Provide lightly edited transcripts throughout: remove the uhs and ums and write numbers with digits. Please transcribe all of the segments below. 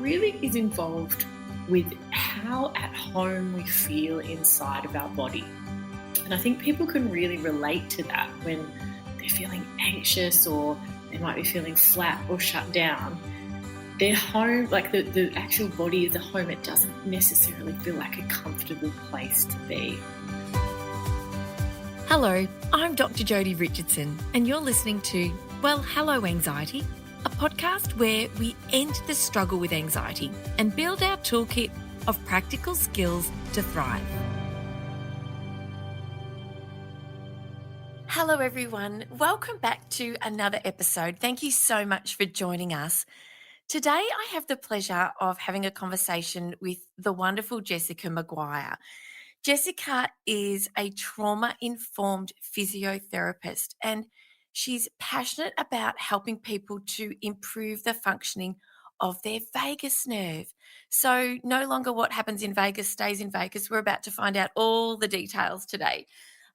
really is involved with how at home we feel inside of our body. And I think people can really relate to that when they're feeling anxious or they might be feeling flat or shut down. Their home, like the actual body is a home, it doesn't necessarily feel like a comfortable place to be. Hello, I'm Dr Jodi Richardson, and you're listening to Hello Anxiety, a podcast where we end the struggle with anxiety and build our toolkit of practical skills to thrive. Hello everyone, welcome back to another episode. Thank you so much for joining us. Today I have the pleasure of having a conversation with the wonderful Jessica Maguire. Jessica is a trauma-informed physiotherapist, and she's passionate about helping people to improve the functioning of their vagus nerve. So no longer what happens in Vegas stays in Vegas. We're about to find out all the details today.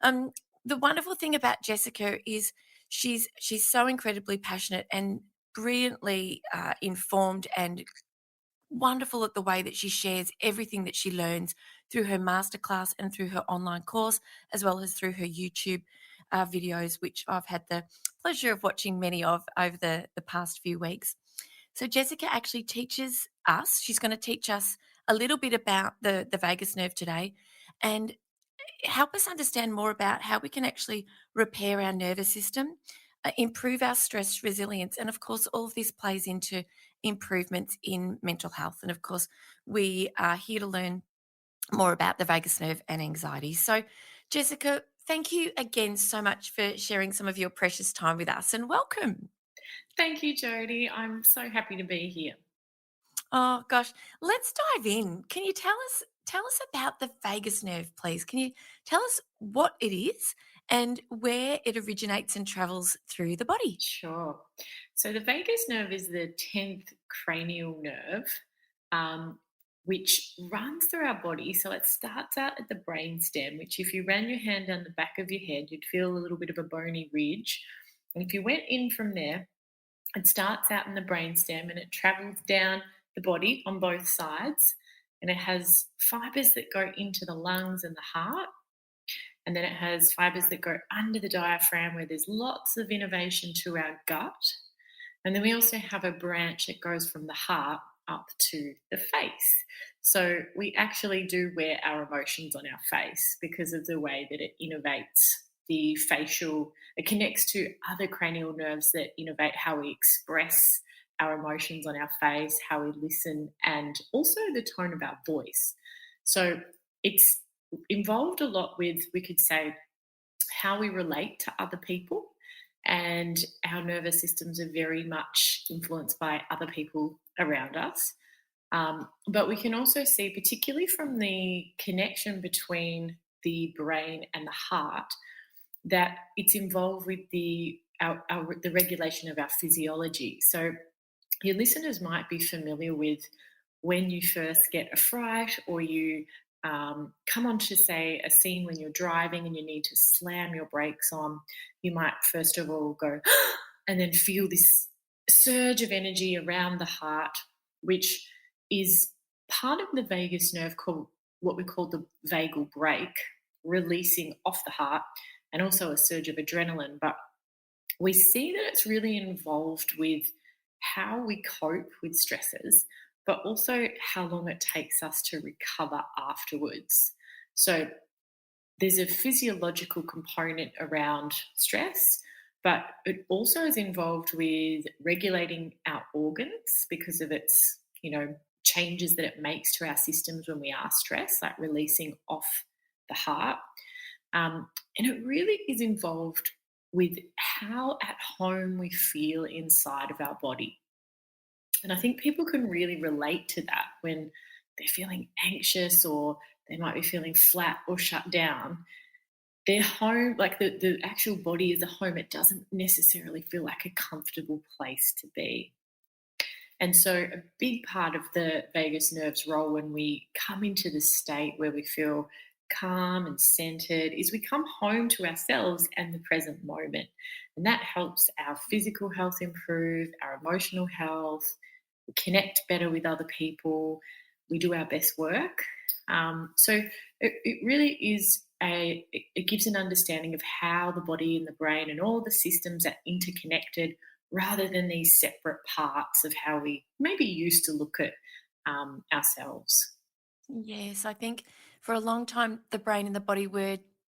The wonderful thing about Jessica is she's so incredibly passionate and brilliantly informed and wonderful at the way that she shares everything that she learns through her masterclass and through her online course, as well as through her YouTube videos, which I've had the pleasure of watching many of over the past few weeks. So Jessica actually teaches us, she's going to teach us a little bit about the vagus nerve today and help us understand more about how we can actually repair our nervous system, improve our stress resilience. And of course, all of this plays into improvements in mental health. And of course, we are here to learn more about the vagus nerve and anxiety. So, Jessica, thank you again so much for sharing some of your precious time with us and welcome. Thank you, Jodi. I'm so happy to be here. Oh gosh, let's dive in. Can you tell us about the vagus nerve, please? Can you tell us what it is and where it originates and travels through the body? Sure. So the vagus nerve is the 10th cranial nerve, um, which runs through our body. So it starts out at the brainstem, which if you ran your hand down the back of your head, you'd feel a little bit of a bony ridge. And if you went in from there, it starts out in the brainstem and it travels down the body on both sides. And it has fibers that go into the lungs and the heart. And then it has fibers that go under the diaphragm where there's lots of innervation to our gut. And then we also have a branch that goes from the heart up to the face. So we actually do wear our emotions on our face because of the way that it innervates the facial, it connects to other cranial nerves that innervate how we express our emotions on our face, how we listen, and also the tone of our voice. So it's involved a lot with, we could say, how we relate to other people, and our nervous systems are very much influenced by other people around us. But we can also see, particularly from the connection between the brain and the heart, that it's involved with the regulation of our physiology. So your listeners might be familiar with when you first get a fright or you come onto, say, a scene when you're driving and you need to slam your brakes on. You might first of all go and then feel this surge of energy around the heart, which is part of the vagus nerve called what we call the vagal brake, releasing off the heart, and also a surge of adrenaline. But we see that it's really involved with how we cope with stresses, but also how long it takes us to recover afterwards. So there's a physiological component around stress, but it also is involved with regulating our organs because of its, changes that it makes to our systems when we are stressed, like releasing off the heart. And it really is involved with how at home we feel inside of our body. And I think people can really relate to that when they're feeling anxious or they might be feeling flat or shut down. Their home, like the actual body is a home, it doesn't necessarily feel like a comfortable place to be. And so a big part of the vagus nerve's role when we come into the state where we feel calm and centered is we come home to ourselves and the present moment. And that helps our physical health improve, our emotional health, connect better with other people, we do our best work. So it really is it gives an understanding of how the body and the brain and all the systems are interconnected rather than these separate parts of how we maybe used to look at ourselves. Yes, I think for a long time, the brain and the body were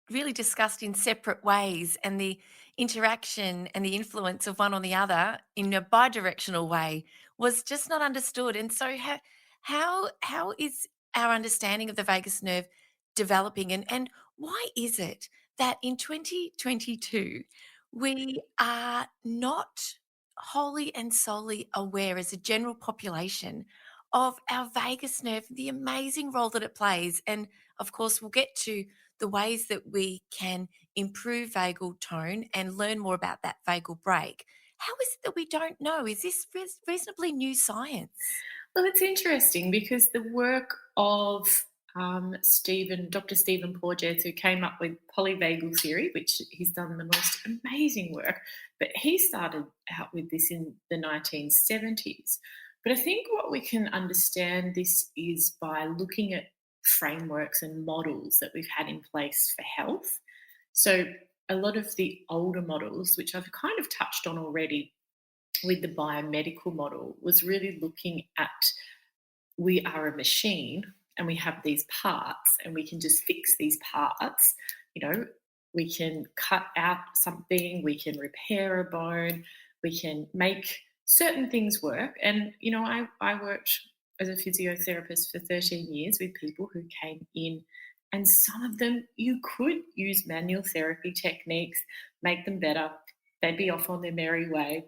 really discussed in separate ways, and the interaction and the influence of one on the other in a bi-directional way was just not understood. And so, how is our understanding of the vagus nerve developing, and why is it that in 2022 we are not wholly and solely aware as a general population of our vagus nerve, the amazing role that it plays. And of course, we'll get to the ways that we can improve vagal tone and learn more about that vagal break. How is it that we don't know? Is this reasonably new science? Well, it's interesting because the work of Dr. Stephen Porges, who came up with polyvagal theory, which he's done the most amazing work, but he started out with this in the 1970s. But I think what we can understand this is by looking at frameworks and models that we've had in place for health. So a lot of the older models, which I've kind of touched on already, with the biomedical model was really looking at we are a machine and we have these parts and we can just fix these parts. You know, we can cut out something, we can repair a bone, we can make certain things work. And, I worked as a physiotherapist for 13 years with people who came in, and some of them you could use manual therapy techniques, make them better. They'd be off on their merry way.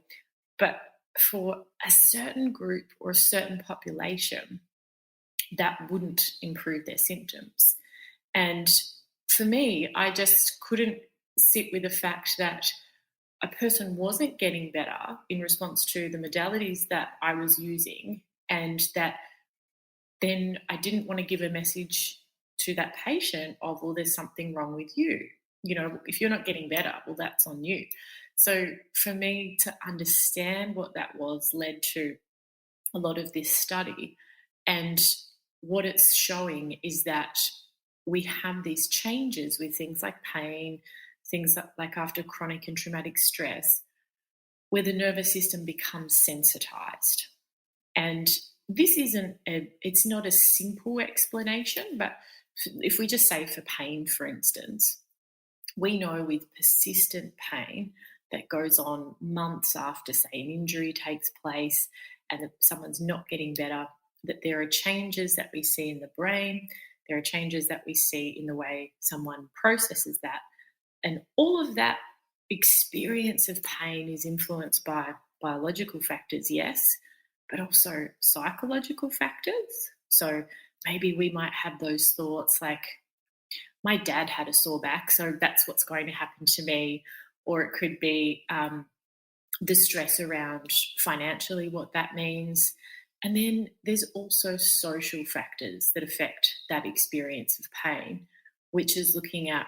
But for a certain group or a certain population, that wouldn't improve their symptoms. And for me, I just couldn't sit with the fact that a person wasn't getting better in response to the modalities that I was using, and that then I didn't want to give a message to that patient of, well, there's something wrong with you. If you're not getting better, well, that's on you. So for me to understand what that was led to a lot of this study. And what it's showing is that we have these changes with things like pain, things like after chronic and traumatic stress, where the nervous system becomes sensitized. And this it's not a simple explanation, but if we just say for pain, for instance, we know with persistent pain that goes on months after, say, an injury takes place and that someone's not getting better, that there are changes that we see in the brain, there are changes that we see in the way someone processes that. And all of that experience of pain is influenced by biological factors, yes, but also psychological factors. So maybe we might have those thoughts like, my dad had a sore back, so that's what's going to happen to me. Or it could be the stress around financially, what that means. And then there's also social factors that affect that experience of pain, which is looking at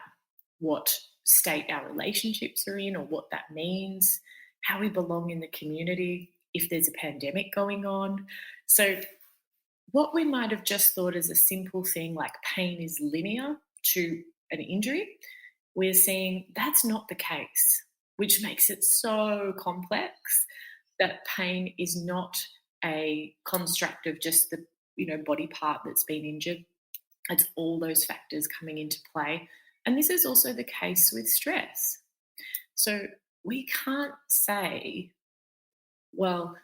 what state our relationships are in or what that means, how we belong in the community, if there's a pandemic going on. So what we might have just thought as a simple thing like pain is linear to an injury, we're seeing that's not the case, which makes it so complex that pain is not a construct of just the body part that's been injured. It's all those factors coming into play. And this is also the case with stress. So we can't say, well,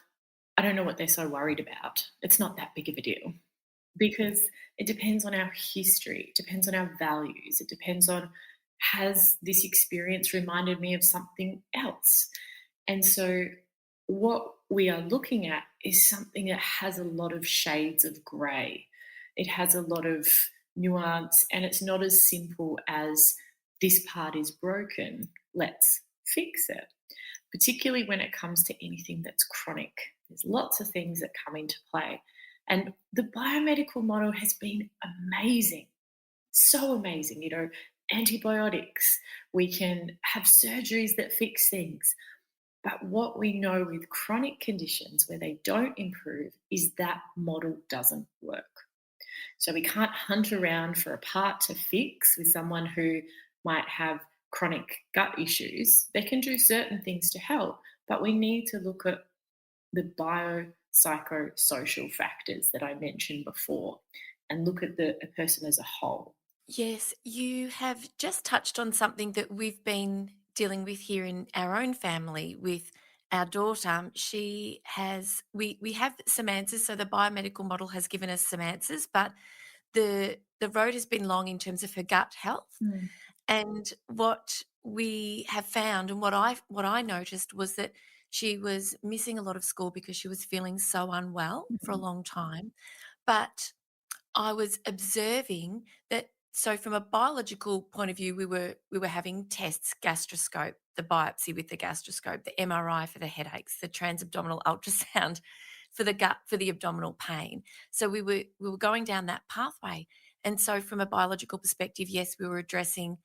I don't know what they're so worried about. It's not that big of a deal, because it depends on our history, it depends on our values, it depends on, has this experience reminded me of something else? And so what we are looking at is something that has a lot of shades of grey. It has a lot of nuance, and it's not as simple as this part is broken, let's fix it. Particularly when it comes to anything that's chronic. There's lots of things that come into play. And the biomedical model has been amazing, so amazing. Antibiotics, we can have surgeries that fix things. But what we know with chronic conditions where they don't improve is that model doesn't work. So we can't hunt around for a part to fix with someone who might have chronic gut issues. They can do certain things to help, but we need to look at the biopsychosocial factors that I mentioned before and look at a person as a whole. Yes, you have just touched on something that we've been dealing with here in our own family with our daughter. She has we have some answers, so the biomedical model has given us some answers, but the road has been long in terms of her gut health. Mm. And what we have found and what I noticed was that she was missing a lot of school because she was feeling so unwell for a Mhm. long time. But I was observing that, so from a biological point of view, we were having tests, gastroscope, the biopsy with the gastroscope, the MRI for the headaches, the transabdominal ultrasound for the gut, for the abdominal pain. So we were going down that pathway. And so from a biological perspective, yes, we were addressing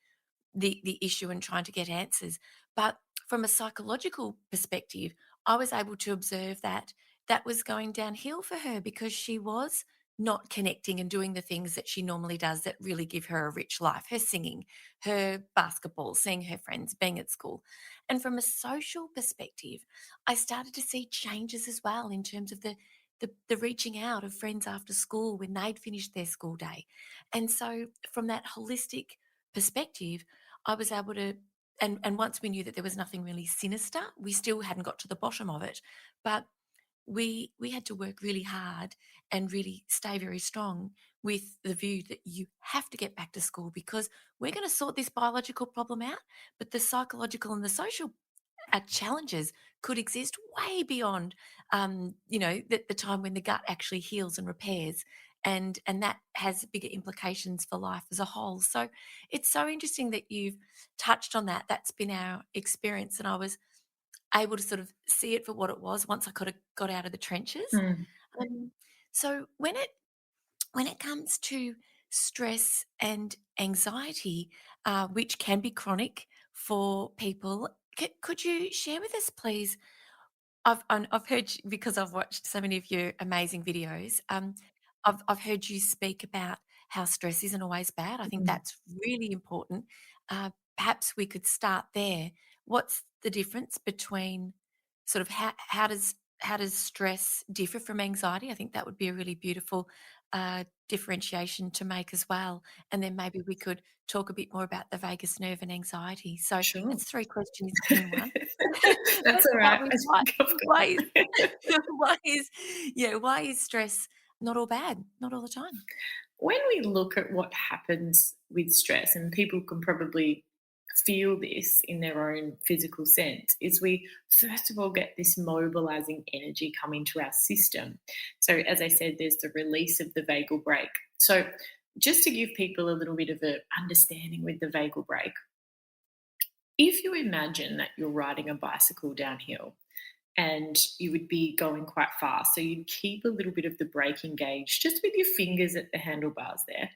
the issue and trying to get answers. But from a psychological perspective, I was able to observe that that was going downhill for her because she was not connecting and doing the things that she normally does that really give her a rich life, her singing, her basketball, seeing her friends, being at school. And from a social perspective, I started to see changes as well in terms of the reaching out of friends after school when they'd finished their school day. And so from that holistic perspective, I was able to, and once we knew that there was nothing really sinister, we still hadn't got to the bottom of it, but we had to work really hard and really stay very strong with the view that you have to get back to school because we're going to sort this biological problem out, but the psychological and the social challenges could exist way beyond, the time when the gut actually heals and repairs, and that has bigger implications for life as a whole. So it's so interesting that you've touched on that. That's been our experience, and I was able to sort of see it for what it was once I could have got out of the trenches. Mm. Um, so when it comes to stress and anxiety, which can be chronic for people, could you share with us, please? I've heard you, because I've watched so many of your amazing videos. I've heard you speak about how stress isn't always bad. I think Mm. that's really important. Perhaps we could start there. What's the difference between sort of how does stress differ from anxiety? I think that would be a really beautiful differentiation to make as well. And then maybe we could talk a bit more about the vagus nerve and anxiety. So Sure. that's three questions in one. That's Let's all start right. with I think I've why got is that. why is why is stress not all bad, not all the time? When we look at what happens with stress, and people can probably feel this in their own physical sense, is we first of all get this mobilizing energy come into our system. So, as I said, there's the release of the vagal brake. So, just to give people a little bit of an understanding with the vagal brake, if you imagine that you're riding a bicycle downhill and you would be going quite fast, so you'd keep a little bit of the brake engaged just with your fingers at the handlebars there,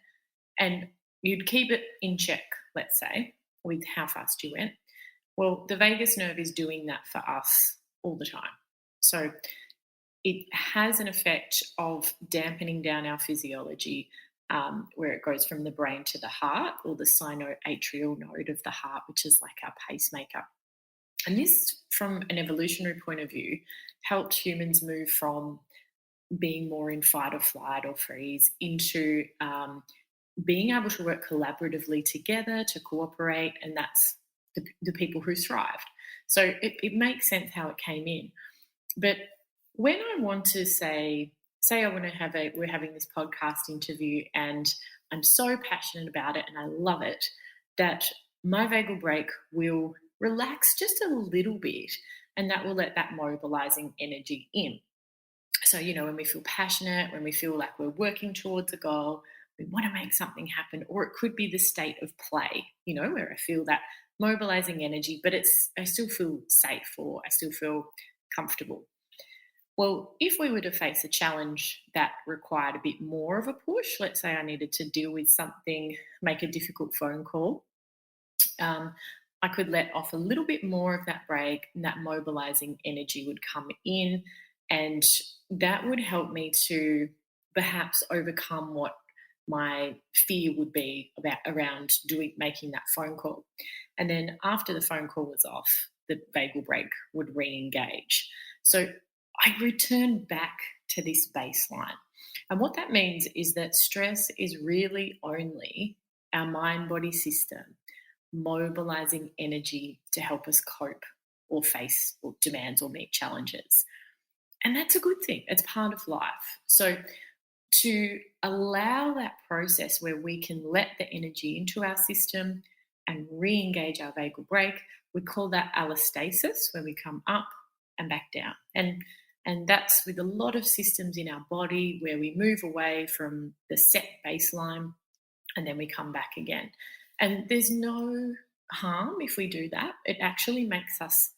and you'd keep it in check, let's say, with how fast you went. Well, the vagus nerve is doing that for us all the time. So it has an effect of dampening down our physiology, where it goes from the brain to the heart, or the sinoatrial node of the heart, which is like our pacemaker. And this, from an evolutionary point of view, helped humans move from being more in fight or flight or freeze into being able to work collaboratively together to cooperate, and that's the people who thrived. So it makes sense how it came in. But when I want to say I want to we're having this podcast interview and I'm so passionate about it and I love it, that my vagal brake will relax just a little bit, and that will let that mobilizing energy in. So, when we feel passionate, when we feel like we're working towards a goal, we want to make something happen, or it could be the state of play, where I feel that mobilizing energy, but I still feel safe, or I still feel comfortable. Well, if we were to face a challenge that required a bit more of a push, let's say I needed to deal with something, make a difficult phone call, um, I could let off a little bit more of that brake, and that mobilizing energy would come in, and that would help me to perhaps overcome what my fear would be about around doing making that phone call. And then after the phone call was off, the vagal brake would re-engage. So I return back to this baseline. And what that means is that stress is really only our mind body system mobilizing energy to help us cope or face or demands or meet challenges. And that's a good thing. It's part of life. So to allow that process where we can let the energy into our system and re-engage our vagal brake, we call that allostasis, when we come up and back down. And that's with a lot of systems in our body where we move away from the set baseline and then we come back again. And there's no harm if we do that. It actually makes us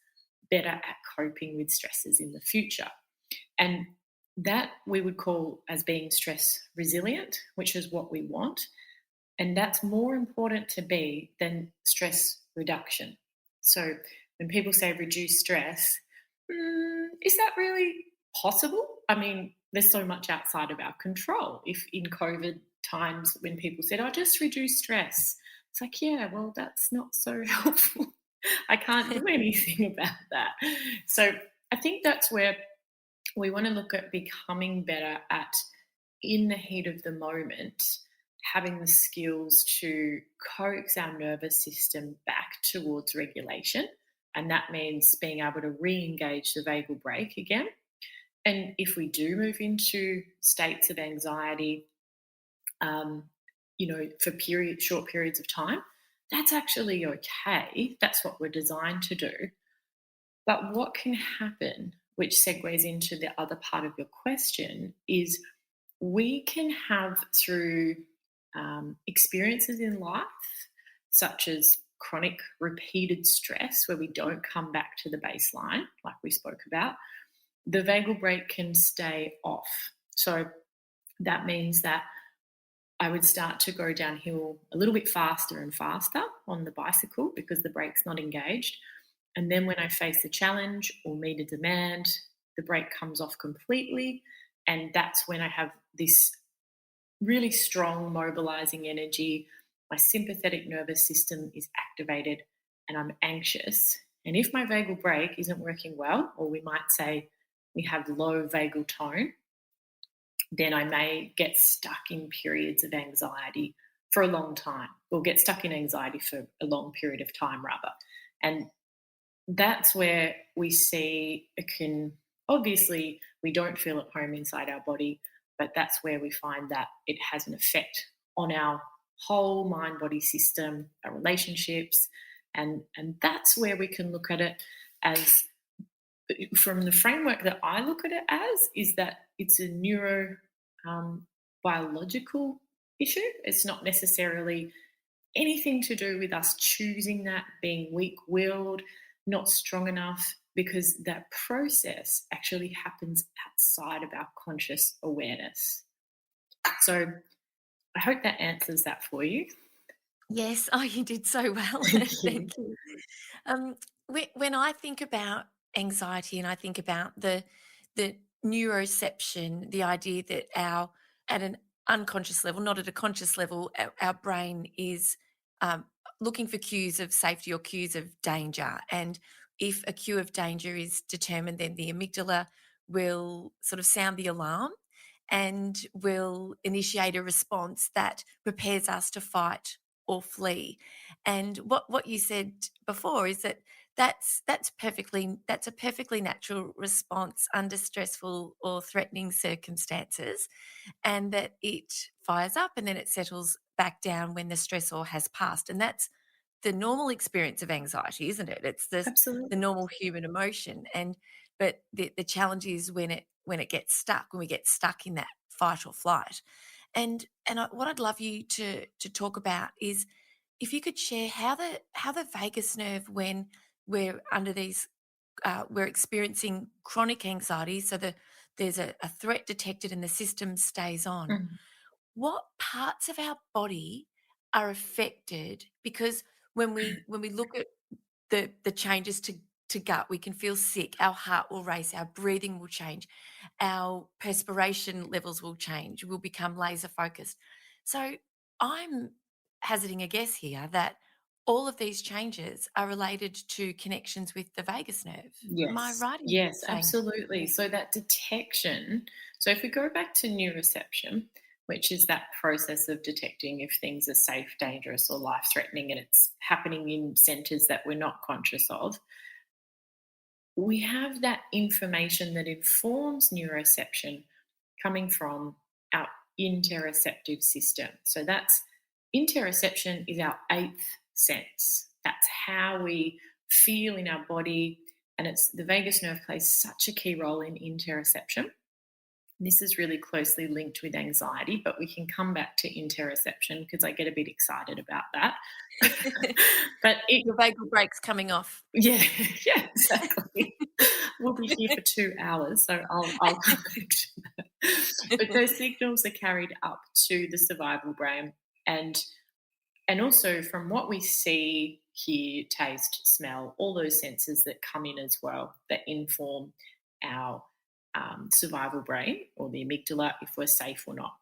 better at coping with stresses in the future. And that we would call as being stress resilient, which is what we want. And that's more important to be than stress reduction. So when people say reduce stress, is that really possible? I mean, there's so much outside of our control. If in COVID times when people said, "Oh, just reduce stress," it's like, yeah, well, that's not so helpful. I can't do anything about that. So I think that's where we want to look at becoming better at, in the heat of the moment, having the skills to coax our nervous system back towards regulation. And that means being able to re engage the vagal brake again. And if we do move into states of anxiety, for short periods of time, that's actually okay. That's what we're designed to do. But what can happen, which segues into the other part of your question, is we can have through experiences in life, such as chronic repeated stress, where we don't come back to the baseline, like we spoke about, the vagal brake can stay off. So that means that I would start to go downhill a little bit faster and faster on the bicycle because the brake's not engaged. And then when I face a challenge or meet a demand, the brake comes off completely. And that's when I have this really strong mobilizing energy. My sympathetic nervous system is activated and I'm anxious. And if my vagal brake isn't working well, or we might say we have low vagal tone, then I may get stuck in periods of anxiety for a long time, or get stuck in anxiety for a long period of time, rather. And that's where we see it can, obviously, we don't feel at home inside our body, but that's where we find that it has an effect on our whole mind body system, our relationships. And that's where we can look at it as, from the framework that I look at it as, is that it's a neuro biological issue. It's not necessarily anything to do with us choosing that, being weak-willed, not strong enough, because that process actually happens outside of our conscious awareness. So I hope that answers that for you. Yes. Oh, you did so well. Thank you. Thank you. Um, when I think about anxiety and I think about the neuroception, the idea that our at an unconscious level, not at a conscious level, our brain is um, looking for cues of safety or cues of danger. And if a cue of danger is determined, then the amygdala will sort of sound the alarm and will initiate a response that prepares us to fight or flee. And what you said before is that that's a perfectly natural response under stressful or threatening circumstances, and that it fires up and then it settles back down when the stressor has passed. And that's the normal experience of anxiety, isn't it? It's the Absolutely. normal human emotion. And but the challenge is when it gets stuck, when we get stuck in that fight or flight. What I'd love you to talk about is if you could share how the vagus nerve, when we're under these we're experiencing chronic anxiety, so there's a threat detected and the system stays on. Mhm. What parts of our body are affected? Because when we look at the changes to gut. We can feel sick, our heart will race, our breathing will change, our perspiration levels will change, we'll become laser focused. So I'm hazarding a guess here that all of these changes are related to connections with the vagus nerve. Am I Yes, right in yes, saying? absolutely. So that detection, so if we go back to neuroception, which is that process of detecting if things are safe, dangerous, or life threatening, and it's happening in centers that we're not conscious of, we have that information that informs neuroception coming from our interoceptive system. So that's interoception is our eighth sense. That's how we feel in our body. And it's the vagus nerve plays such a key role in interoception. This is really closely linked with anxiety, but we can come back to interoception because I get a bit excited about that. but it, Your vagal break's coming off. yeah, yeah, exactly. We'll be here for 2 hours, so I'll come back to that. But those signals are carried up to the survival brain, and also from what we see, hear, taste, smell, all those senses that come in as well that inform our survival brain or the amygdala if we're safe or not.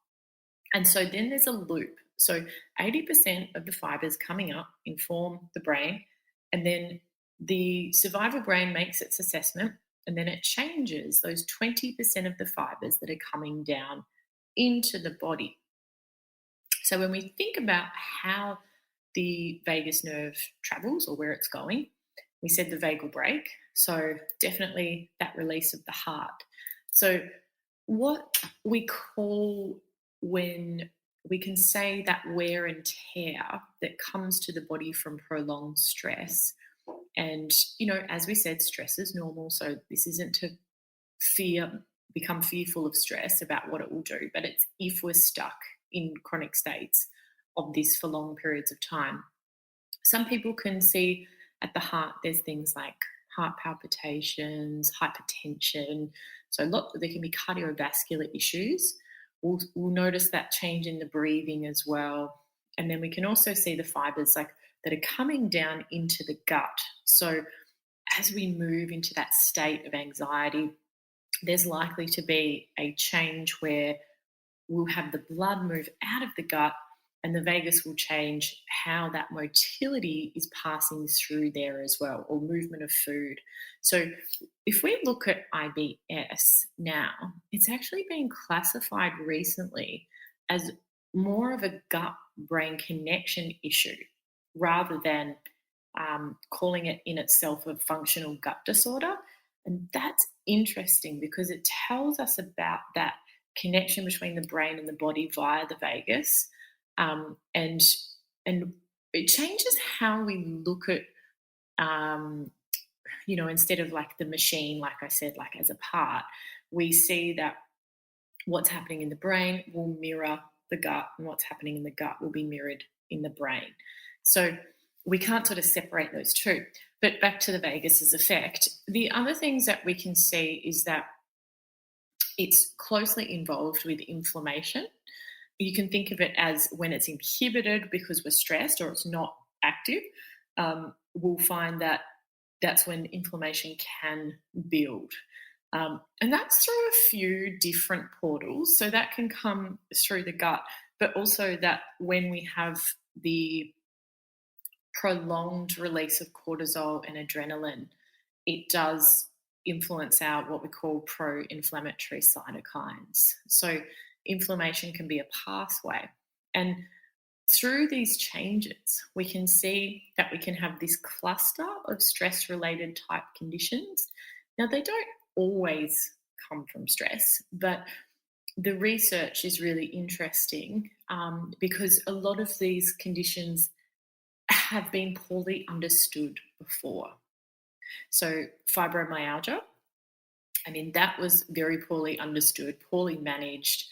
And so then there's a loop. So 80% of the fibers coming up inform the brain, and then the survival brain makes its assessment, and then it changes those 20% of the fibers that are coming down into the body. So when we think about how the vagus nerve travels or where it's going, we said the vagal brake. So definitely that release of the heart. So what we call when we can say that wear and tear that comes to the body from prolonged stress. And, as we said, stress is normal. So this isn't to become fearful of stress about what it will do, but it's if we're stuck in chronic states of this for long periods of time. Some people can see at the heart there's things like heart palpitations, hypertension. So there can be cardiovascular issues. We'll notice that change in the breathing as well. And then we can also see the fibers that are coming down into the gut. So as we move into that state of anxiety, there's likely to be a change where we'll have the blood move out of the gut, and the vagus will change how that motility is passing through there as well, or movement of food. So if we look at IBS now, it's actually been classified recently as more of a gut brain connection issue rather than calling it in itself a functional gut disorder. And that's interesting because it tells us about that connection between the brain and the body via the vagus, and it changes how we look at, instead of like the machine, like I said, like as a part, we see that what's happening in the brain will mirror the gut, and what's happening in the gut will be mirrored in the brain. So we can't sort of separate those two. But back to the vagus's effect, the other things that we can see is that it's closely involved with inflammation. You can think of it as when it's inhibited because we're stressed or it's not active, we'll find that that's when inflammation can build. And that's through a few different portals. So that can come through the gut, but also that when we have the prolonged release of cortisol and adrenaline, it does influence our what we call pro-inflammatory cytokines. So inflammation can be a pathway. And through these changes, we can see that we can have this cluster of stress-related type conditions. Now, they don't always come from stress, but the research is really interesting because a lot of these conditions have been poorly understood before. So fibromyalgia, that was very poorly understood, poorly managed.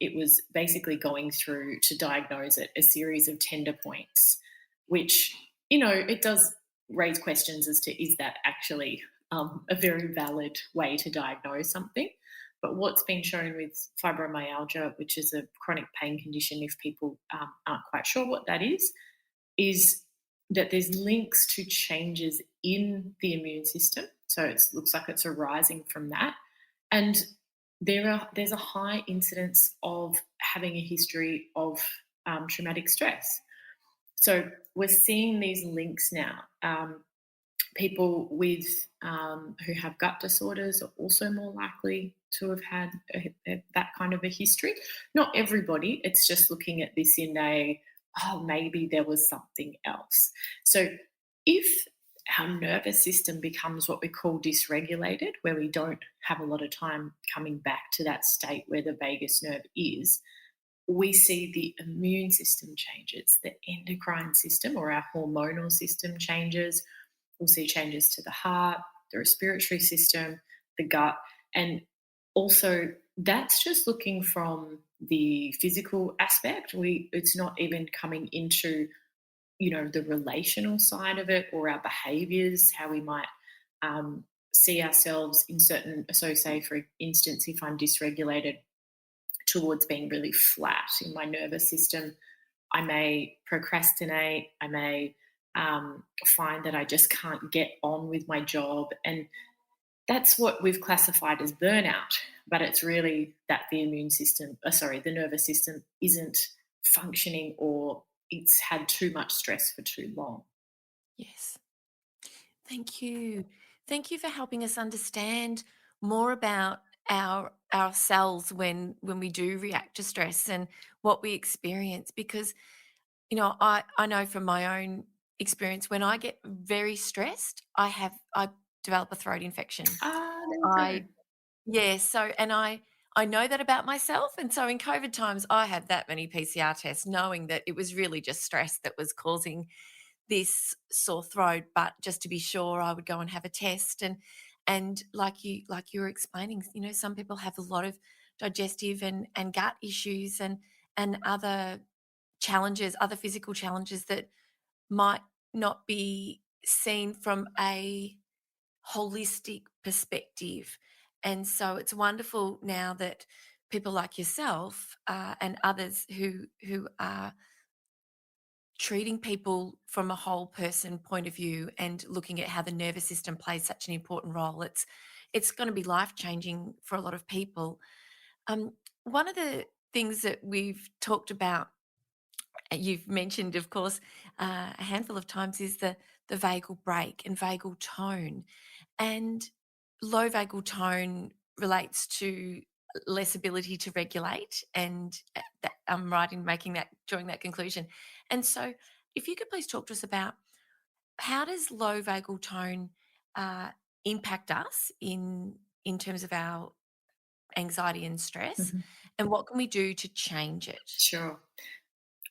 It was basically going through to diagnose it a series of tender points, which, it does raise questions as to is that actually a very valid way to diagnose something. But what's been shown with fibromyalgia, which is a chronic pain condition, if people aren't quite sure what that is that there's links to changes in the immune system. So it looks like it's arising from that. And there's a high incidence of having a history of traumatic stress. So we're seeing these links now. People with who have gut disorders are also more likely to have had that kind of a history. Not everybody. It's just looking at this in a, oh, maybe there was something else. So if our nervous system becomes what we call dysregulated, where we don't have a lot of time coming back to that state where the vagus nerve is, we see the immune system changes, the endocrine system or our hormonal system changes. We'll see changes to the heart, the respiratory system, the gut, and also that's just looking from the physical aspect. It's not even coming into, the relational side of it or our behaviors, how we might see ourselves in certain. So, say for instance, if I'm dysregulated towards being really flat in my nervous system, I may procrastinate. I may find that I just can't get on with my job. And that's what we've classified as burnout. But it's really that the the nervous system isn't functioning, or it's had too much stress for too long. Yes. Thank you. Thank you for helping us understand more about ourselves when we do react to stress and what we experience, because I know from my own experience, when I get very stressed, I develop a throat infection. Ah, there you I go. Yeah, so and I know that about myself, and so in COVID times, I had that many PCR tests knowing that it was really just stress that was causing this sore throat. But just to be sure, I would go and have a test. And like you were explaining, some people have a lot of digestive and gut issues and other challenges, other physical challenges that might not be seen from a holistic perspective. And so it's wonderful now that people like yourself and others who are treating people from a whole person point of view and looking at how the nervous system plays such an important role. It's going to be life changing for a lot of people. One of the things that we've talked about, you've mentioned, of course, a handful of times, is the vagal brake and vagal tone. And low vagal tone relates to less ability to regulate, and I'm right in drawing that conclusion. And so, if you could please talk to us about how does low vagal tone uh, impact us in terms of our anxiety and stress, Mhm. and what can we do to change it? Sure.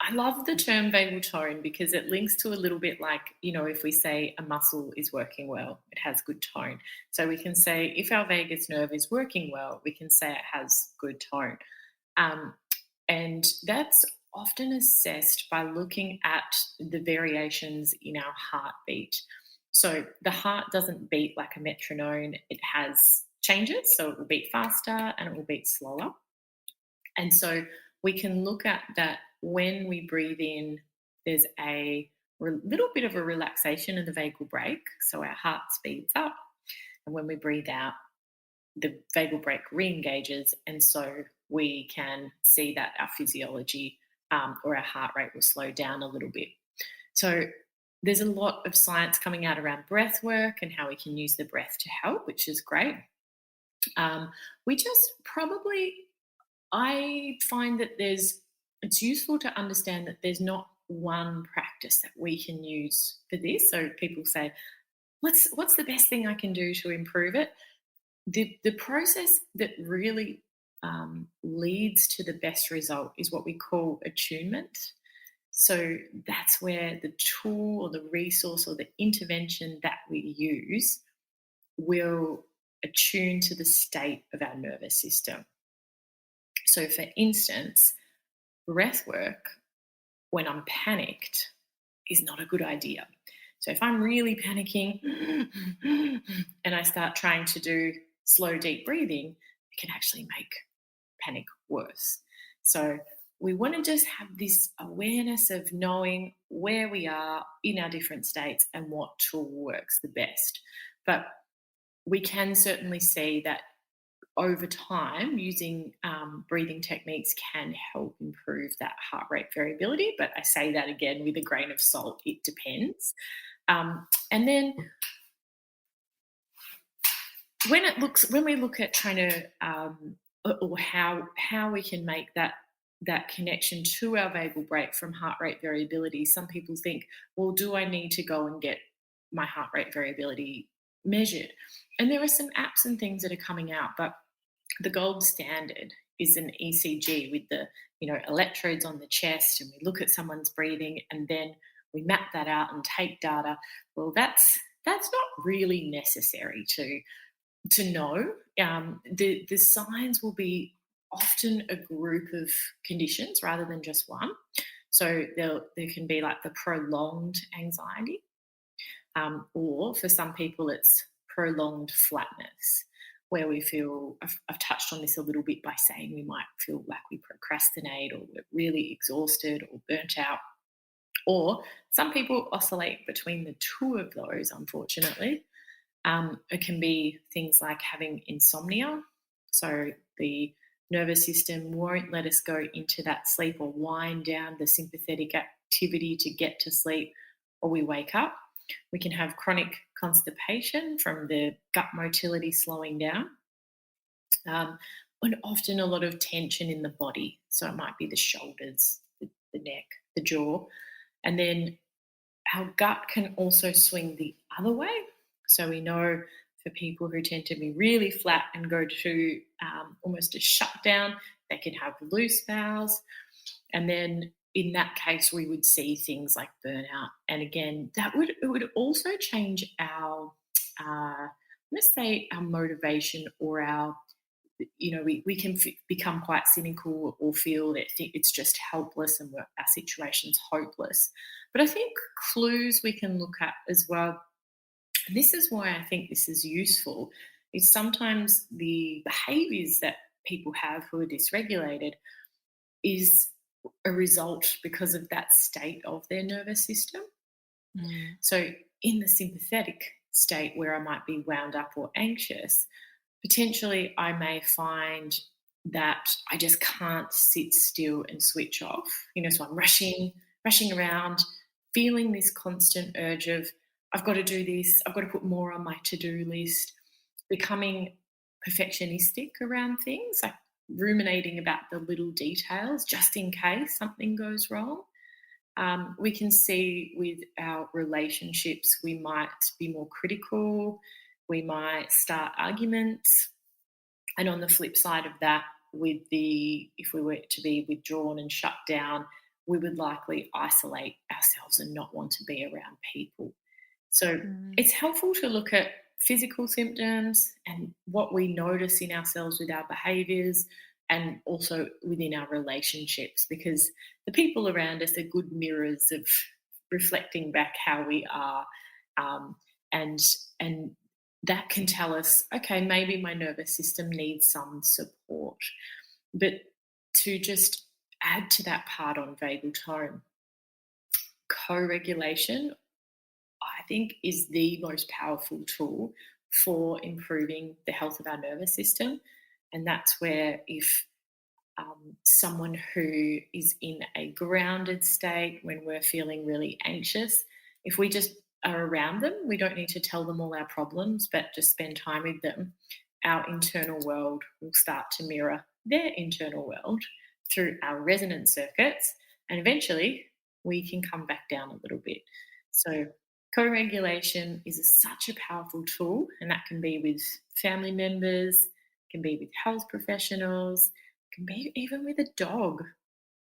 I love the term vagal tone because it links to a little bit like, if we say a muscle is working well, it has good tone. So we can say if our vagus nerve is working well, we can say it has good tone. Um, and that's often assessed by looking at the variations in our heartbeat. So the heart doesn't beat like a metronome, it has changes. So it will beat faster and it will beat slower. And so we can look at that when we breathe in, there's a little bit of a relaxation in the vagal brake. So our heart speeds up. And when we breathe out, the vagal brake re-engages. And so we can see that our physiology or our heart rate will slow down a little bit. So there's a lot of science coming out around breath work and how we can use the breath to help, which is great. We just probably I find that it's useful to understand that there's not one practice that we can use for this. So people say, what's the best thing I can do to improve it? The process that really leads to the best result is what we call attunement. So that's where the tool or the resource or the intervention that we use will attune to the state of our nervous system. So, for instance, breath work when I'm panicked is not a good idea. So, if I'm really panicking and I start trying to do slow, deep breathing, it can actually make panic worse. So, we want to just have this awareness of knowing where we are in our different states and what tool works the best. But we can certainly see that over time, using breathing techniques can help improve that heart rate variability. But I say that again with a grain of salt, it depends. And then when we look at trying to or how we can make that connection to our vagal brake from heart rate variability, some people think, well, do I need to go and get my heart rate variability measured? And there are some apps and things that are coming out, but the gold standard is an ECG with the electrodes on the chest, and we look at someone's breathing, and then we map that out and take data. Well, that's not really necessary to know. The signs will be often a group of conditions rather than just one. So there can be like the prolonged anxiety, or for some people it's prolonged flatness, where we feel, I've touched on this a little bit by saying we might feel like we procrastinate, or we're really exhausted or burnt out. Or some people oscillate between the two of those, unfortunately. It can be things like having insomnia. So the nervous system won't let us go into that sleep or wind down the sympathetic activity to get to sleep, or we wake up. We can have chronic constipation from the gut motility slowing down. And often a lot of tension in the body. So it might be the shoulders, the neck, the jaw. And then our gut can also swing the other way. So we know for people who tend to be really flat and go to almost a shutdown, they can have loose bowels. And then in that case, we would see things like burnout. And again, it would also change our, let's say, our motivation, or our, we can become quite cynical or feel that it's just helpless and our situation's hopeless. But I think clues we can look at as well, and this is why I think this is useful, is sometimes the behaviours that people have who are dysregulated is a result because of that state of their nervous system. So in the sympathetic state where I might be wound up or anxious, potentially I may find that I just can't sit still and switch off. So I'm rushing around, feeling this constant urge of, I've got to do this, I've got to put more on my to-do list, becoming perfectionistic around things, like ruminating about the little details just in case something goes wrong. We can see with our relationships, we might be more critical, we might start arguments. And on the flip side of that, if we were to be withdrawn and shut down, we would likely isolate ourselves and not want to be around people. So it's helpful to look at physical symptoms and what we notice in ourselves with our behaviours, and also within our relationships, because the people around us are good mirrors of reflecting back how we are, and that can tell us, okay, maybe my nervous system needs some support. But to just add to that part on vagal tone, co-regulation, I think, is the most powerful tool for improving the health of our nervous system. And that's where if someone who is in a grounded state, when we're feeling really anxious, if we just are around them, we don't need to tell them all our problems, but just spend time with them, our internal world will start to mirror their internal world through our resonance circuits, and eventually we can come back down a little bit. So co-regulation is such a powerful tool, and that can be with family members, can be with health professionals, can be even with a dog.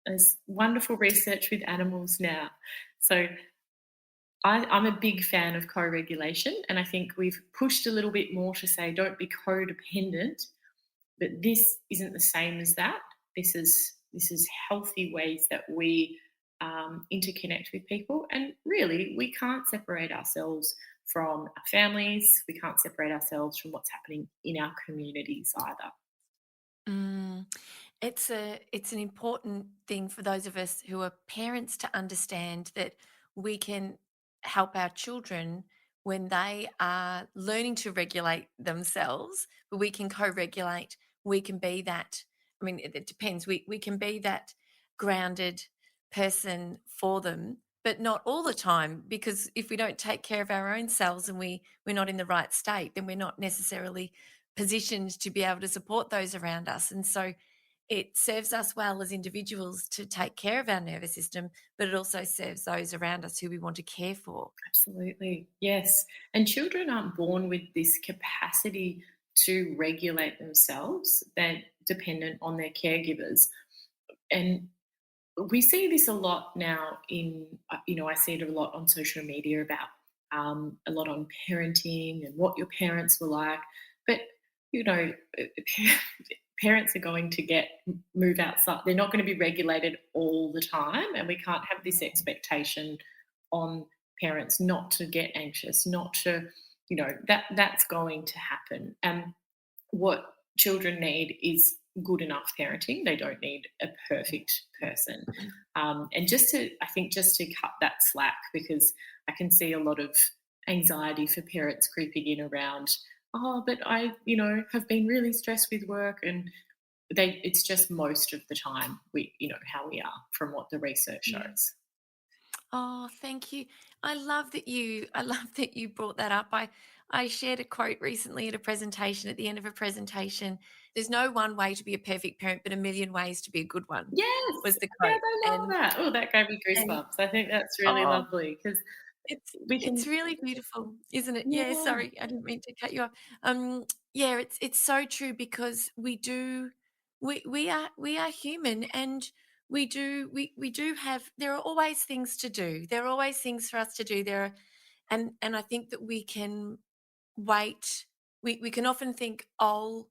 There's wonderful research with animals now. So I'm a big fan of co-regulation, and I think we've pushed a little bit more to say don't be codependent, but this isn't the same as that. This is healthy ways that we interconnect with people, and really we can't separate ourselves from our families. We can't separate ourselves from what's happening in our communities either. It's an important thing for those of us who are parents to understand that we can help our children when they are learning to regulate themselves, but we can co-regulate. We can be that. I mean, it depends. We can be that grounded person for them, but not all the time. Because if we don't take care of our own selves and we're not in the right state, then we're not necessarily positioned to be able to support those around us. And so it serves us well as individuals to take care of our nervous system, but it also serves those around us who we want to care for. Absolutely. Yes. And children aren't born with this capacity to regulate themselves. They're dependent on their caregivers. And we see this a lot now I see it a lot on social media about a lot on parenting and what your parents were like. But, you know, parents are going to move outside. They're not going to be regulated all the time. And we can't have this expectation on parents not to get anxious, not to, that's going to happen. And what children need is good enough parenting. They don't need a perfect person. And just to cut that slack, because I can see a lot of anxiety for parents creeping in around, oh, but I, have been really stressed with work, and it's just most of the time how we are from what the research Yeah. shows. Oh, thank you. I love that you brought that up. I shared a quote recently at a presentation, at the end of a presentation. There's no one way to be a perfect parent, but a million ways to be a good one, Yes. was the Yeah, quote. I love that. Oh, that gave me And goosebumps. I think that's really oh, lovely because It's we it's can, really beautiful, isn't it? Yeah, yeah. sorry, I didn't mean to cut you off. Yeah, it's so true because we are human, and we do have, there are always things to do. There are always things for us to do. And I think that we can wait. We can often think, "Oh,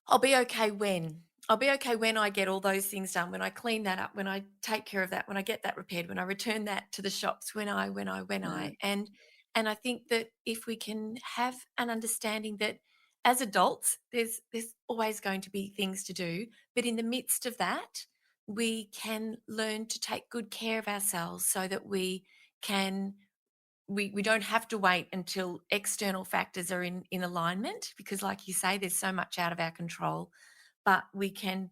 I'll be okay when. I'll be okay when I get all those things done, when I clean that up, when I take care of that, when I get that repaired, when I return that to the shops, when I. Mm, And I think that if we can have an understanding that as adults, there's always going to be things to do, but in the midst of that, we can learn to take good care of ourselves so that can we don't have to wait until external factors are in alignment, because like you say, there's so much out of our control, but we can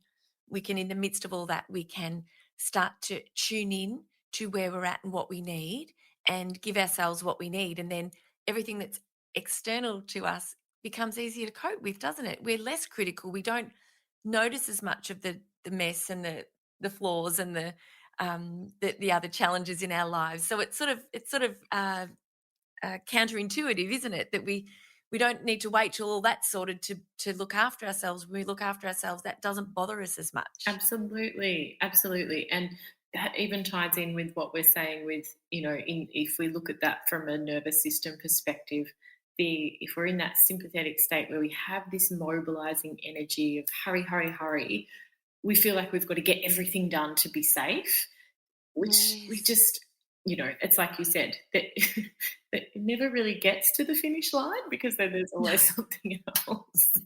in the midst of all that, we can start to tune in to where we're at and what we need, and give ourselves what we need, and then everything that's external to us becomes easier to cope with, doesn't it? We're less critical. We don't notice as much of the mess and the flaws and the other challenges in our lives. So it's counterintuitive, isn't it? That we don't need to wait till all that's sorted to look after ourselves. When we look after ourselves, that doesn't bother us as much. absolutely, absolutely. And that even ties in with what we're saying with, if we look at that from a nervous system perspective, if we're in that sympathetic state where we have this mobilizing energy of hurry, hurry, hurry, we feel like we've got to get everything done to be safe, which we Yes. just, it's like you said, that, that it never really gets to the finish line, because then there's always something else.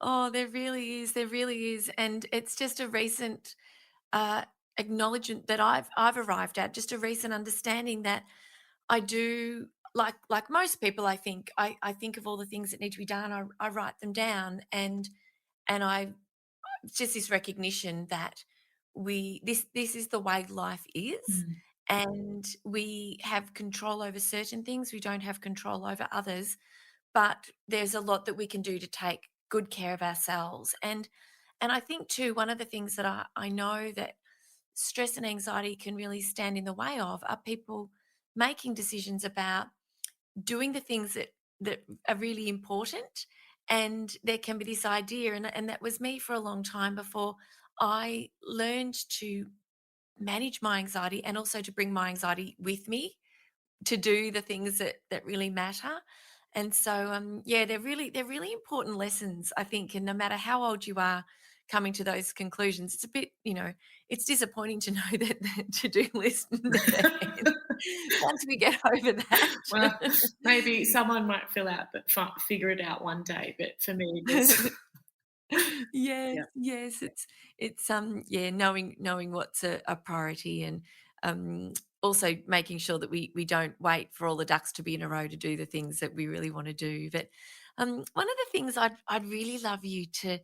Oh, there really is. There really is. And it's just a recent uh, acknowledgement that I've arrived at, just a recent understanding that I do, like most people, I think of all the things that need to be done. I write them down, and I it's just this recognition that this is the way life is, Mm. and we have control over certain things. We don't have control over others, but there's a lot that we can do to take good care of ourselves. And I think too, one of the things that I know that stress and anxiety can really stand in the way of are people making decisions about doing the things that are really important. And there can be this idea, and that was me for a long time before I learned to manage my anxiety, and also to bring my anxiety with me to do the things that really matter. And so, yeah, they're really important lessons, I think. And no matter how old you are, coming to those conclusions, it's a bit, it's disappointing to know that the to-do list never ends. Once we get over Well, that. maybe someone might figure it out one day, but for me, there's Yes, Yeah, yes, it's yeah, knowing what's a priority and um also making sure that we don't wait for all the ducks to be in a row to do the things that we really want to do. But one of the things I'd really love you to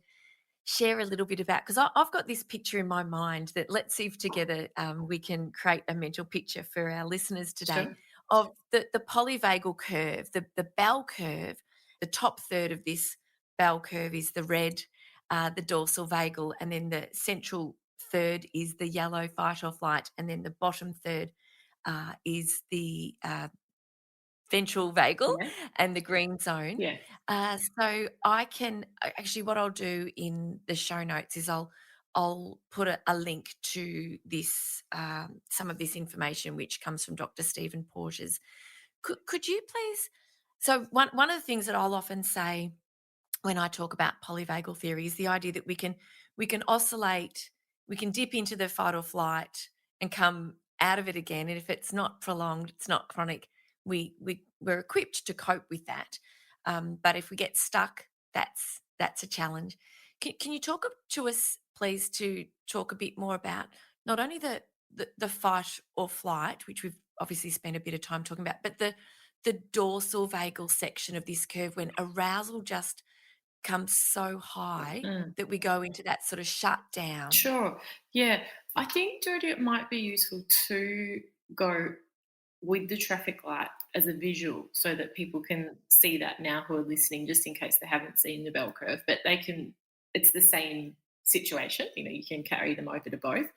share a little bit about, because I've got this picture in my mind that let's see if together we can create a mental picture for our listeners today sure. of the polyvagal curve, the bell curve. The top third of this bell curve is the red, the dorsal vagal, and then the central third is the yellow fight or flight, and then the bottom third is the ventral vagal Yeah, and the green zone. yeah, So I can actually what I'll do in the show notes is I'll put a link to this some of this information which comes from Dr. Stephen Porges. Could you please? So one of the things that I'll often say when I talk about polyvagal theory is the idea that we can oscillate, we can dip into the fight or flight and come out of it again. And if it's not prolonged, it's not chronic, we're equipped to cope with that. But if we get stuck, that's a challenge. Can you talk to us, please, to talk a bit more about not only the fight or flight, which we've obviously spent a bit of time talking about, but the dorsal vagal section of this curve when arousal just comes so high mm, that we go into that sort of shutdown. sure. Yeah, I think, Jodie, it might be useful to go with the traffic light as a visual so that people can see that now who are listening, just in case they haven't seen the bell curve, but they can, it's the same situation, you can carry them over to both.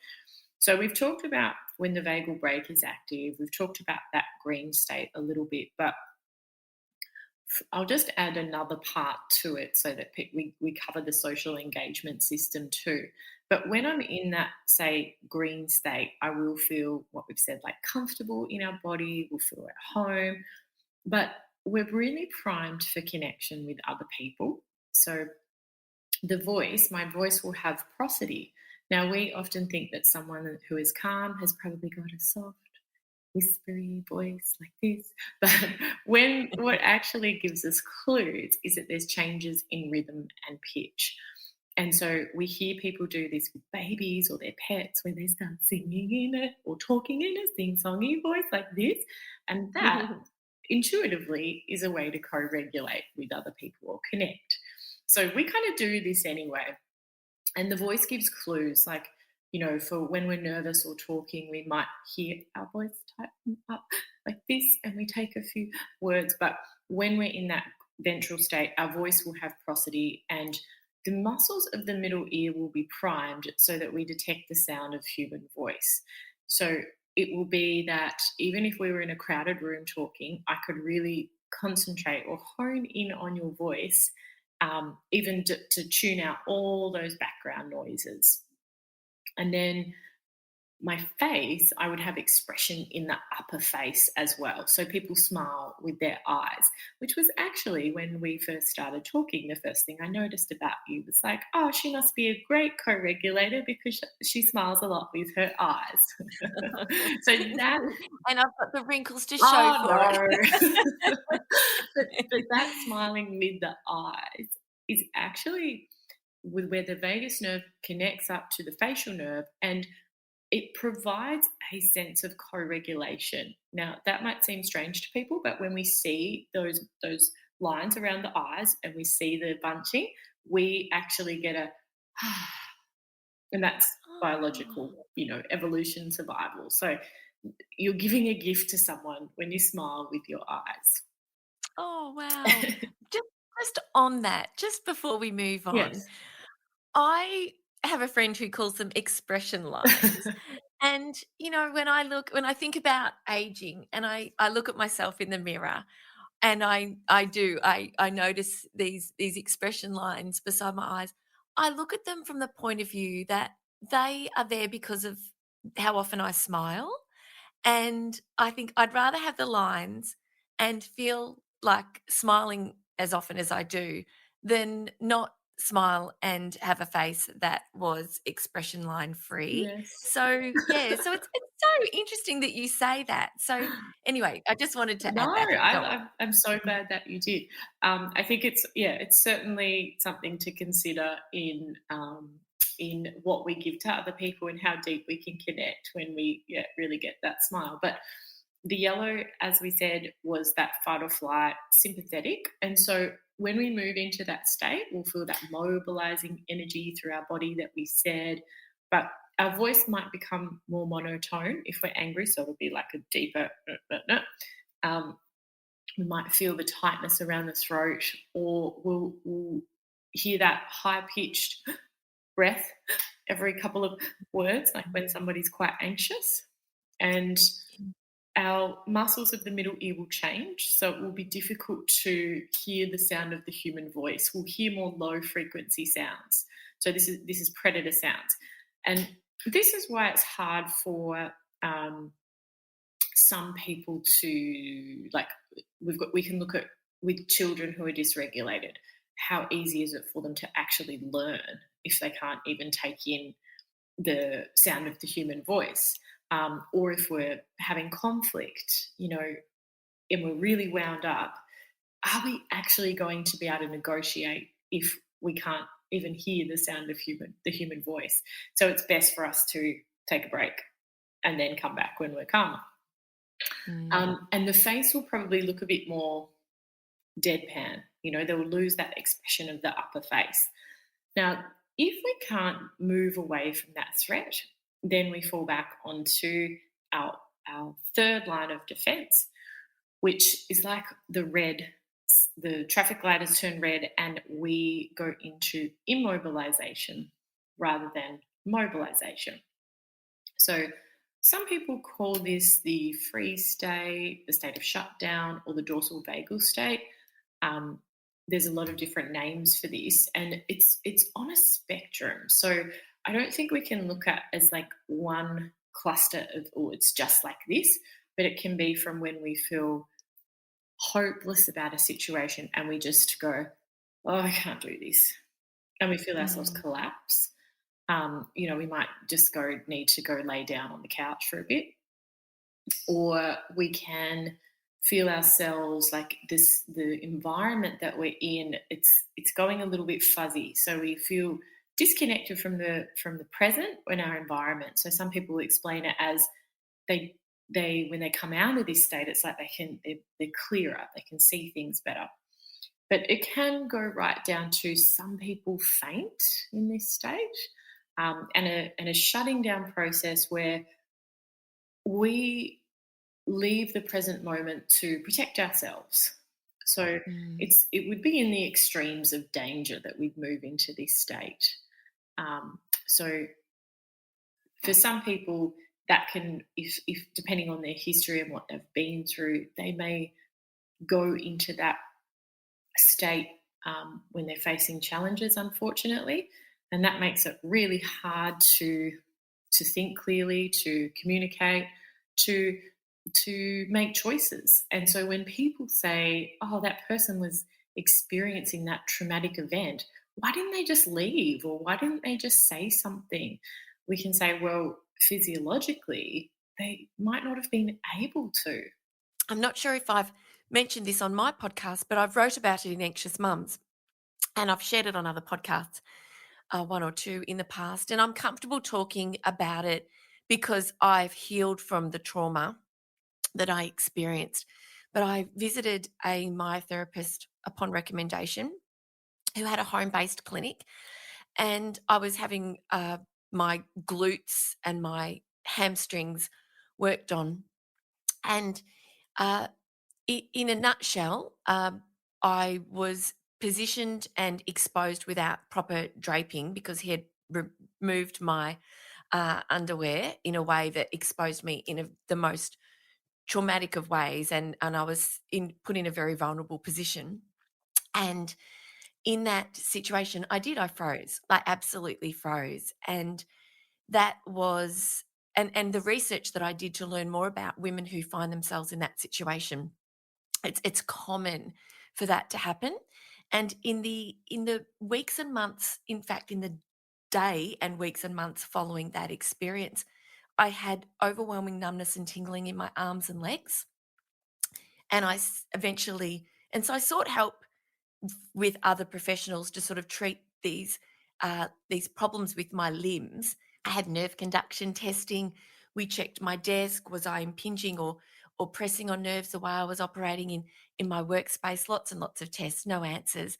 So we've talked about when the vagal brake is active, we've talked about that green state a little bit, but I'll just add another part to it so that we cover the social engagement system too. But when I'm in that, say, green state, I will feel what we've said, like comfortable in our body, we'll feel at home, but we're really primed for connection with other people. So my voice will have prosody. Now, we often think that someone who is calm has probably got a soft whispery voice like this. But when what actually gives us clues is that there's changes in rhythm and pitch. And so we hear people do this with babies or their pets where they start singing in it or talking in a sing-songy voice like this. And that intuitively is a way to co-regulate with other people or connect. So we kind of do this anyway. And the voice gives clues like, for when we're nervous or talking, we might hear our voice tighten up like this and we take a few words. But when we're in that ventral state, our voice will have prosody and the muscles of the middle ear will be primed so that we detect the sound of human voice. So it will be that even if we were in a crowded room talking, I could really concentrate or hone in on your voice, even to tune out all those background noises. And then my face, I would have expression in the upper face as well. So people smile with their eyes, which was actually when we first started talking, the first thing I noticed about you was like, oh, she must be a great co regulator because she smiles a lot with her eyes. So that, And I've got the wrinkles to show oh for it. no. but that smiling with the eyes is actually with where the vagus nerve connects up to the facial nerve and it provides a sense of co-regulation. Now, that might seem strange to people, but when we see those lines around the eyes and we see the bunching, we actually get a and that's Oh. biological, evolution, survival. So you're giving a gift to someone when you smile with your eyes. Oh, wow. Just just on that, just before we move on, Yes. I have a friend who calls them expression lines. And, when I think about aging and I look at myself in the mirror and I notice these expression lines beside my eyes. I look at them from the point of view that they are there because of how often I smile, and I think I'd rather have the lines and feel like smiling as often as I do than not smile and have a face that was expression line free. Yes. So, yeah, so it's so interesting that you say that. So, anyway, I just wanted to No, add that in. Go on. I'm so glad that you did. I think it's certainly something to consider in what we give to other people and how deep we can connect when we really get that smile. But the yellow, as we said, was that fight or flight sympathetic, and so when we move into that state, we'll feel that mobilizing energy through our body that we said, but our voice might become more monotone if we're angry, so it'll be like a deeper. Um, we might feel the tightness around the throat, or we'll hear that high pitched breath every couple of words, like when somebody's quite anxious. And our muscles of the middle ear will change, so it will be difficult to hear the sound of the human voice. We'll hear more low frequency sounds. So this is predator sounds, and this is why it's hard for some people to like. We can look at with children who are dysregulated. How easy is it for them to actually learn if they can't even take in the sound of the human voice? Or if we're having conflict, and we're really wound up, are we actually going to be able to negotiate if we can't even hear the sound of the human voice? So it's best for us to take a break and then come back when we're calmer. And the face will probably look a bit more deadpan. They will lose that expression of the upper face. Now, if we can't move away from that threat, then we fall back onto our third line of defense, which is like the red. The traffic light has turned red, and we go into immobilization rather than mobilization. So, some people call this the freeze state, the state of shutdown, or the dorsal vagal state. There's a lot of different names for this, and it's on a spectrum. So I don't think we can look at as like one cluster of, oh, it's just like this, but it can be from when we feel hopeless about a situation and we just go, oh, I can't do this, and we feel ourselves collapse. We might just need to go lay down on the couch for a bit, or we can feel ourselves like the environment that we're in, it's going a little bit fuzzy, so we feel disconnected from the present in our environment. So some people explain it as they when they come out of this state, it's like they're clearer, they can see things better. But it can go right down to some people faint in this stage, and a shutting down process where we leave the present moment to protect ourselves. So it would be in the extremes of danger that we'd move into this state. So for some people, that can, if depending on their history and what they've been through, they may go into that state when they're facing challenges, unfortunately, and that makes it really hard to think clearly, to communicate, to make choices. And so when people say, oh, that person was experiencing that traumatic event, why didn't they just leave, or why didn't they just say something? We can say, well, physiologically, they might not have been able to. I'm not sure if I've mentioned this on my podcast, but I've wrote about it in Anxious Mums, and I've shared it on other podcasts, one or two in the past. And I'm comfortable talking about it because I've healed from the trauma that I experienced. But I visited a myotherapist upon recommendation who had a home-based clinic, and I was having my glutes and my hamstrings worked on. And in a nutshell, I was positioned and exposed without proper draping because he had removed my underwear in a way that exposed me in the most traumatic of ways, and I was put in a very vulnerable position. And in that situation, I froze, like absolutely froze. And that was, and the research that I did to learn more about women who find themselves in that situation, it's common for that to happen. And in the weeks and months, in fact, in the day and weeks and months following that experience, I had overwhelming numbness and tingling in my arms and legs. And eventually, and so I sought help with other professionals to sort of treat these problems with my limbs. I had nerve conduction testing. We checked my desk. Was I impinging or pressing on nerves the way I was operating in my workspace? Lots and lots of tests, no answers.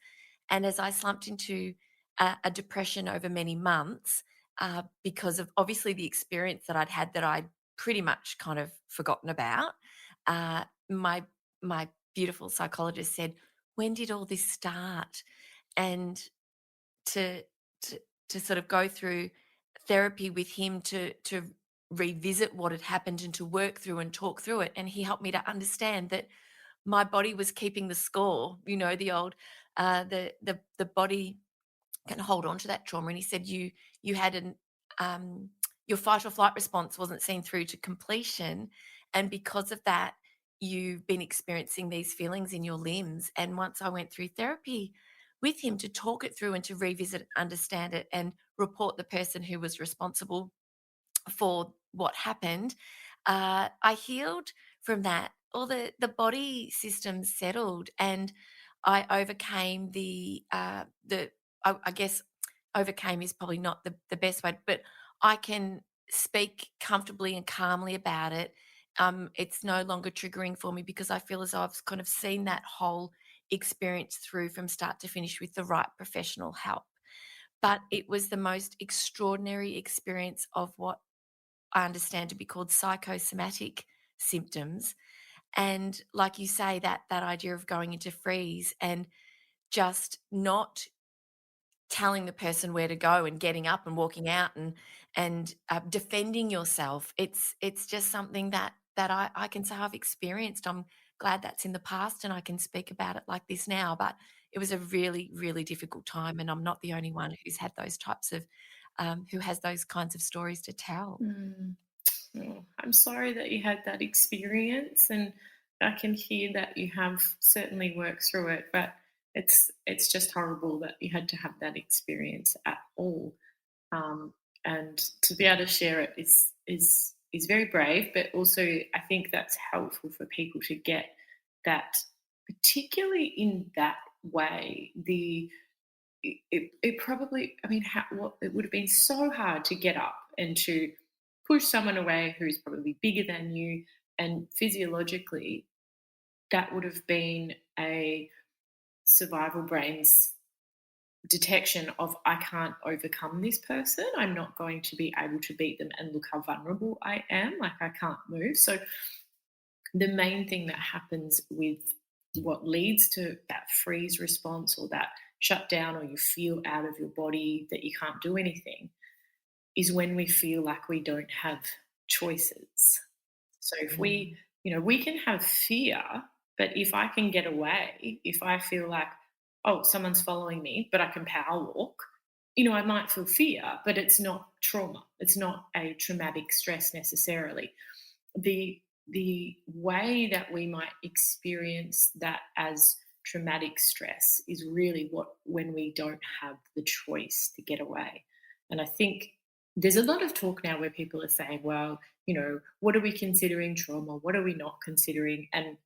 And as I slumped into a depression over many months, because of obviously the experience that I'd had that I'd pretty much kind of forgotten about, my beautiful psychologist said, "When did all this start?" And to to to sort of go through therapy with him to revisit what had happened and to work through and talk through it, and he helped me to understand that my body was keeping the score. You know, the old the body can hold on to that trauma. And he said, you had an your fight or flight response wasn't seen through to completion, and because of that, you've been experiencing these feelings in your limbs. And once I went through therapy with him to talk it through and to revisit, understand it, and report the person who was responsible for what happened, I healed from that. All the body systems settled, and I overcame I guess overcame is probably not the best way, but I can speak comfortably and calmly about it. It's no longer triggering for me because I feel as though I've kind of seen that whole experience through from start to finish with the right professional help. But it was the most extraordinary experience of what I understand to be called psychosomatic symptoms. And like you say, that idea of going into freeze and just not telling the person where to go and getting up and walking out and defending yourself. It's just something that I can say I've experienced. I'm glad that's in the past and I can speak about it like this now. But it was a really, really difficult time, and I'm not the only one who's had those types of who has those kinds of stories to tell. Mm. Oh, I'm sorry that you had that experience, and I can hear that you have certainly worked through it, but it's just horrible that you had to have that experience at all. Um, and to be able to share it is very brave, but also I think that's helpful for people to get that, particularly in that way. It probably, I mean, it would have been so hard to get up and to push someone away who's probably bigger than you, and physiologically that would have been a survival brain's detection of, I can't overcome this person, I'm not going to be able to beat them, and look how vulnerable I am, like I can't move. So the main thing that happens with what leads to that freeze response or that shutdown, or you feel out of your body that you can't do anything, is when we feel like we don't have choices. So if we, Mm. we can have fear, but if I can get away, if I feel like, oh, someone's following me, but I can power walk, I might feel fear, but it's not trauma. It's not a traumatic stress necessarily. The way that we might experience that as traumatic stress is really when we don't have the choice to get away. And I think there's a lot of talk now where people are saying, well, what are we considering trauma? What are we not considering? And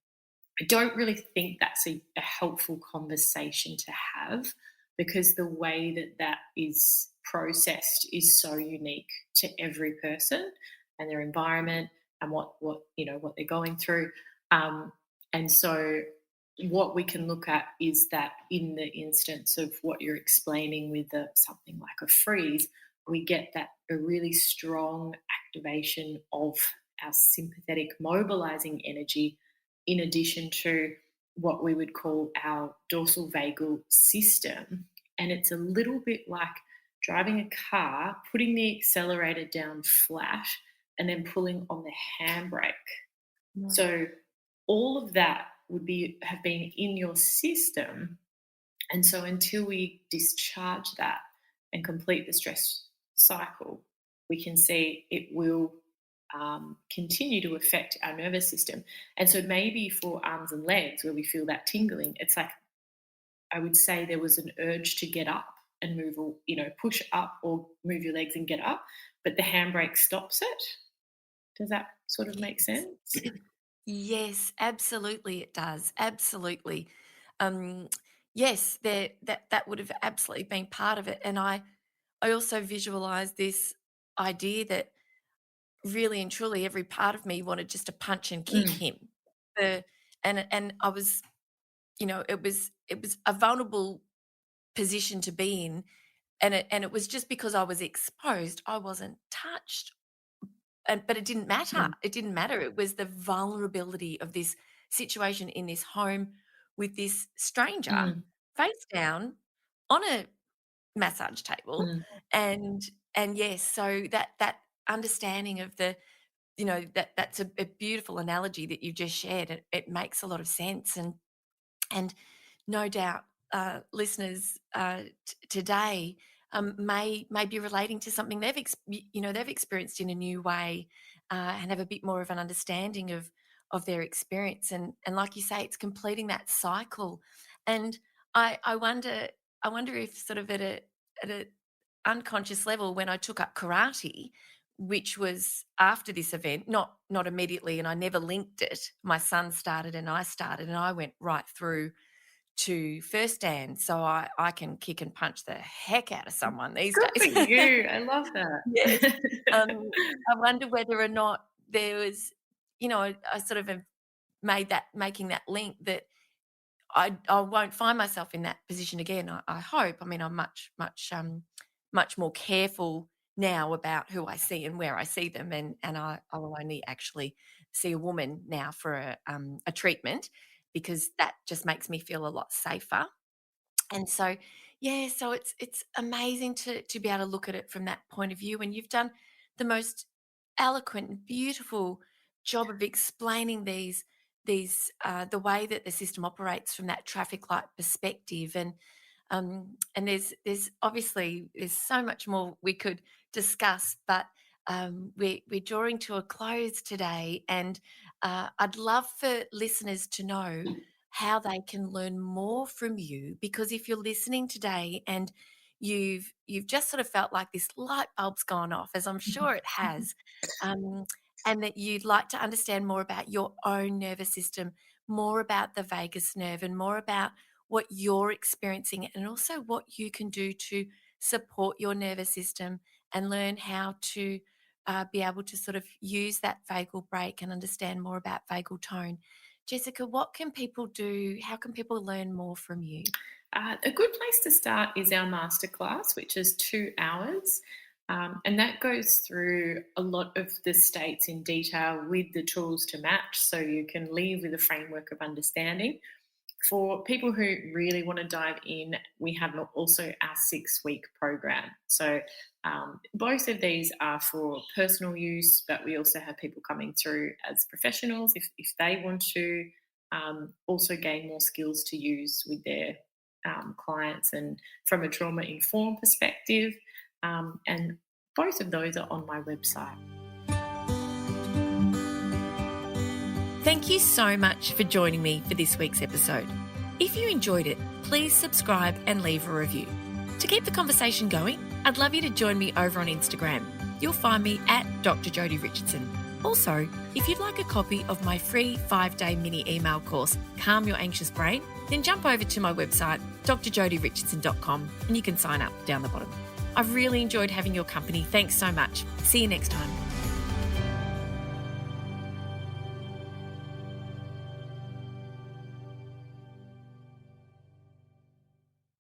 I don't really think that's a helpful conversation to have, because the way that that is processed is so unique to every person and their environment and what they're going through. Um, and so what we can look at is that in the instance of what you're explaining with something like a freeze, we get that a really strong activation of our sympathetic mobilizing energy, in addition to what we would call our dorsal vagal system. And it's a little bit like driving a car, putting the accelerator down flat, and then pulling on the handbrake. Mm. So all of that would have been in your system. And so until we discharge that and complete the stress cycle, we can see it will continue to affect our nervous system. And so maybe for arms and legs, where we feel that tingling, it's like I would say there was an urge to get up and move, or, push up or move your legs and get up, but the handbrake stops it. Does that sort of make Yes. sense? Yes, absolutely it does. Absolutely. Um, yes, that would have absolutely been part of it. And I also visualize this idea that really and truly every part of me wanted just to punch and kick Mm, him. The and I was, it was a vulnerable position to be in, and it was just because I was exposed. I wasn't touched. But it didn't matter. mm, It didn't matter. It was the vulnerability of this situation in this home with this stranger mm, face down on a massage table. mm, And and yes, so that understanding of the, that's a beautiful analogy that you've just shared. It makes a lot of sense. And no doubt, listeners today may be relating to something they've experienced in a new way, and have a bit more of an understanding of their experience. And like you say, it's completing that cycle. And I wonder if sort of at a unconscious level, when I took up karate, which was after this event, not immediately, and I never linked it. My son started and I started, and I went right through to first dan, so I can kick and punch the heck out of someone these Good for days. you. I love Yes. that. I wonder whether or not there was, I sort of have making that link that I won't find myself in that position again. I hope. I mean, I'm much more careful now about who I see and where I see them, and I will only actually see a woman now for a treatment, because that just makes me feel a lot safer. And so, yeah, so it's amazing to be able to look at it from that point of view. And you've done the most eloquent and beautiful job of explaining these the way that the system operates from that traffic light perspective. And there's obviously there's so much more we could discuss, but we're drawing to a close today, and I'd love for listeners to know how they can learn more from you. Because if you're listening today and you've just sort of felt like this light bulb's gone off, as I'm sure it has, um, and that you'd like to understand more about your own nervous system, more about the vagus nerve, and more about what you're experiencing, and also what you can do to support your nervous system and learn how to be able to sort of use that vagal brake and understand more about vagal tone. Jessica, what can people do? How can people learn more from you? A good place to start is our masterclass, which is 2 hours. And that goes through a lot of the states in detail with the tools to match, so you can leave with a framework of understanding. For people who really want to dive in, we have also our 6-week program. So both of these are for personal use, but we also have people coming through as professionals if they want to also gain more skills to use with their clients, and from a trauma-informed perspective. And both of those are on my website. Thank you so much for joining me for this week's episode. If you enjoyed it, please subscribe and leave a review. To keep the conversation going, I'd love you to join me over on Instagram. You'll find me at Dr Jodi Richardson. Also, if you'd like a copy of my free 5-day mini email course, Calm Your Anxious Brain, then jump over to my website, drjodirichardson.com, and you can sign up down the bottom. I've really enjoyed having your company. Thanks so much. See you next time.